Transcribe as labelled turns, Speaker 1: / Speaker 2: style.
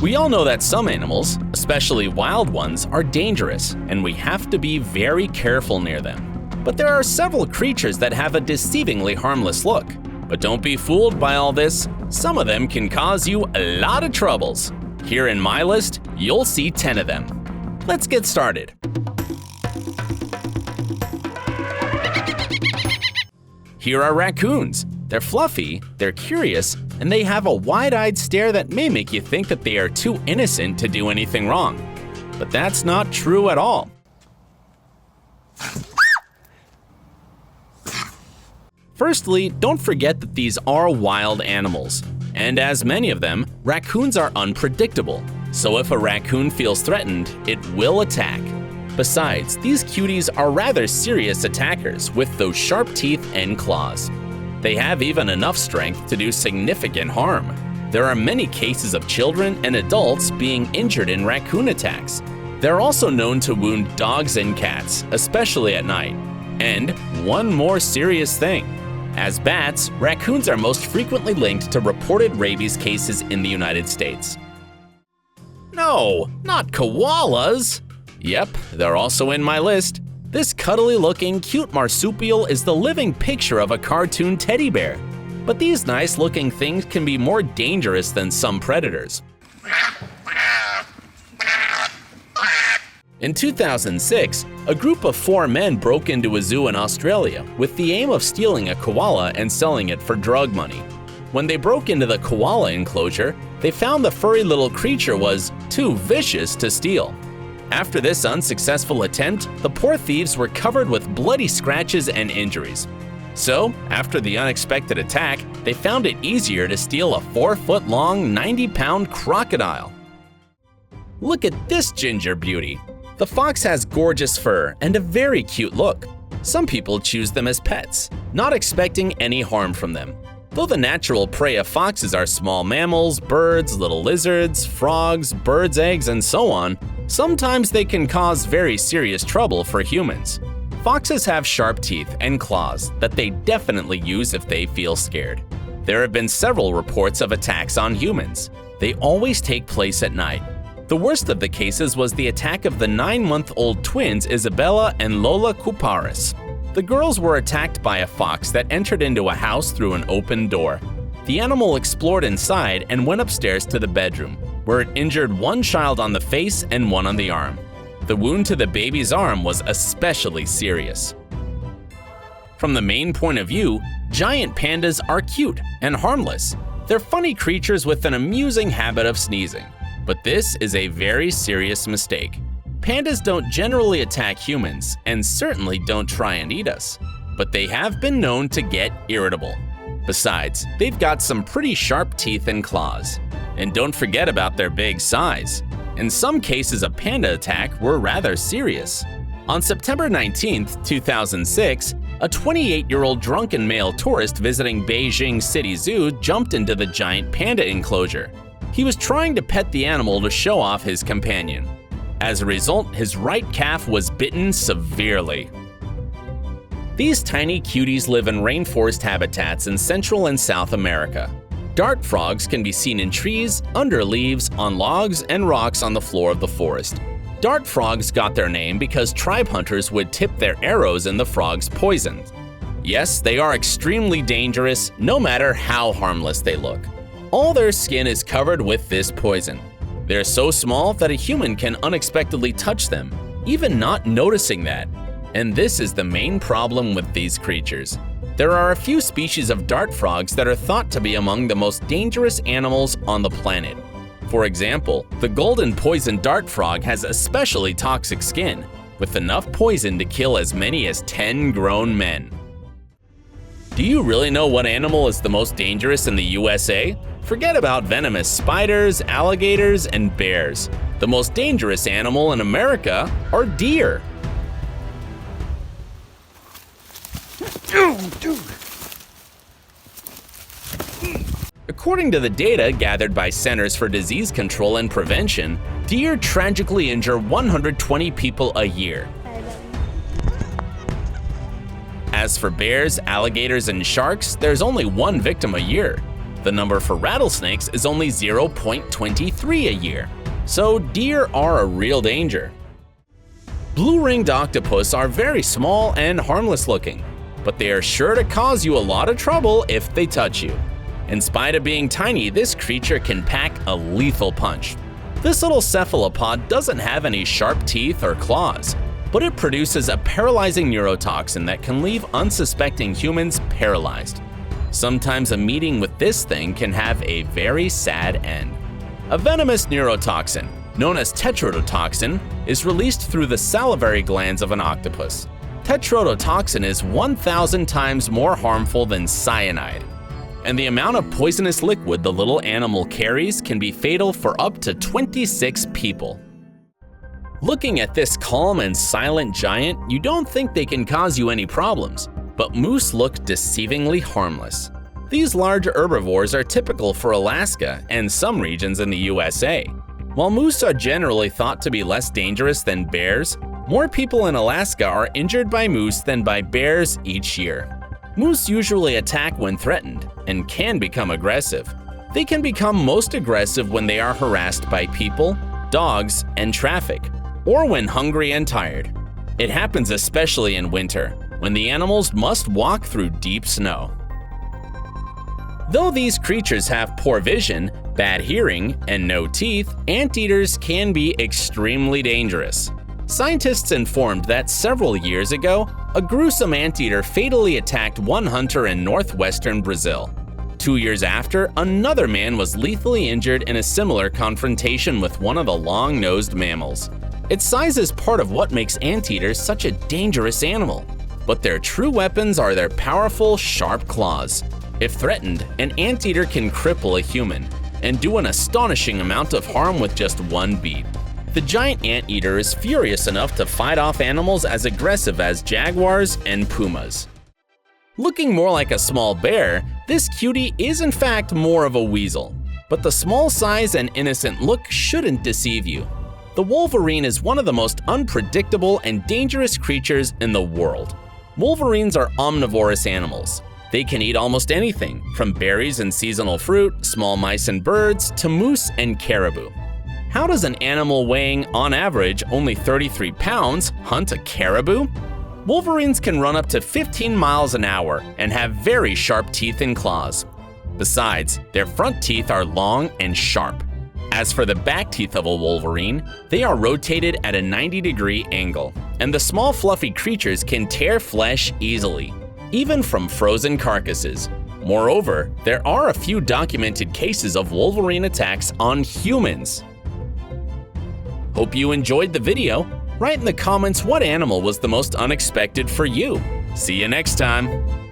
Speaker 1: We all know that some animals, especially wild ones, are dangerous, and we have to be very careful near them. But there are several creatures that have a deceivingly harmless look. But don't be fooled by all this. Some of them can cause you a lot of troubles. Here in my list, you'll see 10 of them. Let's get started. Here are raccoons. They're fluffy, they're curious, and they have a wide-eyed stare that may make you think that they are too innocent to do anything wrong. But that's not true at all. Firstly, don't forget that these are wild animals. And as many of them, raccoons are unpredictable. So if a raccoon feels threatened, it will attack. Besides, these cuties are rather serious attackers with those sharp teeth and claws. They have even enough strength to do significant harm. There are many cases of children and adults being injured in raccoon attacks. They're also known to wound dogs and cats, especially at night. And one more serious thing. As bats, raccoons are most frequently linked to reported rabies cases in the United States. No, not koalas! Yep, they're also in my list. This cuddly-looking, cute marsupial is the living picture of a cartoon teddy bear. But these nice-looking things can be more dangerous than some predators. In 2006, a group of 4 men broke into a zoo in Australia with the aim of stealing a koala and selling it for drug money. When they broke into the koala enclosure, they found the furry little creature was too vicious to steal. After this unsuccessful attempt, the poor thieves were covered with bloody scratches and injuries. So, after the unexpected attack, they found it easier to steal a 4-foot-long, 90-pound crocodile. Look at this ginger beauty. The fox has gorgeous fur and a very cute look. Some people choose them as pets, not expecting any harm from them. Though the natural prey of foxes are small mammals, birds, little lizards, frogs, birds' eggs, and so on, sometimes they can cause very serious trouble for humans. Foxes have sharp teeth and claws that they definitely use if they feel scared. There have been several reports of attacks on humans. They always take place at night. The worst of the cases was the attack of the 9-month-old twins Isabella and Lola Couparis. The girls were attacked by a fox that entered into a house through an open door. The animal explored inside and went upstairs to the bedroom, where it injured one child on the face and one on the arm. The wound to the baby's arm was especially serious. From the main point of view, giant pandas are cute and harmless. They're funny creatures with an amusing habit of sneezing. But this is a very serious mistake. Pandas don't generally attack humans and certainly don't try and eat us. But they have been known to get irritable. Besides, they've got some pretty sharp teeth and claws. And don't forget about their big size. In some cases, a panda attack were rather serious. On September 19, 2006, a 28-year-old drunken male tourist visiting Beijing City Zoo jumped into the giant panda enclosure. He was trying to pet the animal to show off his companion. As a result, his right calf was bitten severely. These tiny cuties live in rainforest habitats in Central and South America. Dart frogs can be seen in trees, under leaves, on logs, and rocks on the floor of the forest. Dart frogs got their name because tribe hunters would tip their arrows in the frog's poison. Yes, they are extremely dangerous, no matter how harmless they look. All their skin is covered with this poison. They're so small that a human can unexpectedly touch them, even not noticing that. And this is the main problem with these creatures. There are a few species of dart frogs that are thought to be among the most dangerous animals on the planet. For example, the golden poison dart frog has especially toxic skin, with enough poison to kill as many as 10 grown men. Do you really know what animal is the most dangerous in the USA? Forget about venomous spiders, alligators, and bears. The most dangerous animal in America are deer. According to the data gathered by Centers for Disease Control and Prevention, deer tragically injure 120 people a year. As for bears, alligators, and sharks, there's only one victim a year. The number for rattlesnakes is only 0.23 a year. So deer are a real danger. Blue-ringed octopus are very small and harmless looking, but they are sure to cause you a lot of trouble if they touch you. In spite of being tiny, this creature can pack a lethal punch. This little cephalopod doesn't have any sharp teeth or claws, but it produces a paralyzing neurotoxin that can leave unsuspecting humans paralyzed. Sometimes a meeting with this thing can have a very sad end. A venomous neurotoxin, known as tetrodotoxin, is released through the salivary glands of an octopus. Tetrodotoxin is 1,000 times more harmful than cyanide, and the amount of poisonous liquid the little animal carries can be fatal for up to 26 people. Looking at this calm and silent giant, you don't think they can cause you any problems, but moose look deceivingly harmless. These large herbivores are typical for Alaska and some regions in the USA. While moose are generally thought to be less dangerous than bears, more people in Alaska are injured by moose than by bears each year. Moose usually attack when threatened and can become aggressive. They can become most aggressive when they are harassed by people, dogs, and traffic, or when hungry and tired. It happens especially in winter, when the animals must walk through deep snow. Though these creatures have poor vision, bad hearing, and no teeth, anteaters can be extremely dangerous. Scientists informed that several years ago, a gruesome anteater fatally attacked one hunter in northwestern Brazil. 2 years after, another man was lethally injured in a similar confrontation with one of the long-nosed mammals. Its size is part of what makes anteaters such a dangerous animal, but their true weapons are their powerful, sharp claws. If threatened, an anteater can cripple a human and do an astonishing amount of harm with just one beat. The giant anteater is furious enough to fight off animals as aggressive as jaguars and pumas. Looking more like a small bear, this cutie is in fact more of a weasel. But the small size and innocent look shouldn't deceive you. The wolverine is one of the most unpredictable and dangerous creatures in the world. Wolverines are omnivorous animals. They can eat almost anything, from berries and seasonal fruit, small mice and birds, to moose and caribou. How does an animal weighing, on average, only 33 pounds hunt a caribou? Wolverines can run up to 15 miles an hour and have very sharp teeth and claws. Besides, their front teeth are long and sharp. As for the back teeth of a wolverine, they are rotated at a 90-degree angle, and the small fluffy creatures can tear flesh easily, even from frozen carcasses. Moreover, there are a few documented cases of wolverine attacks on humans. Hope you enjoyed the video. Write in the comments what animal was the most unexpected for you. See you next time.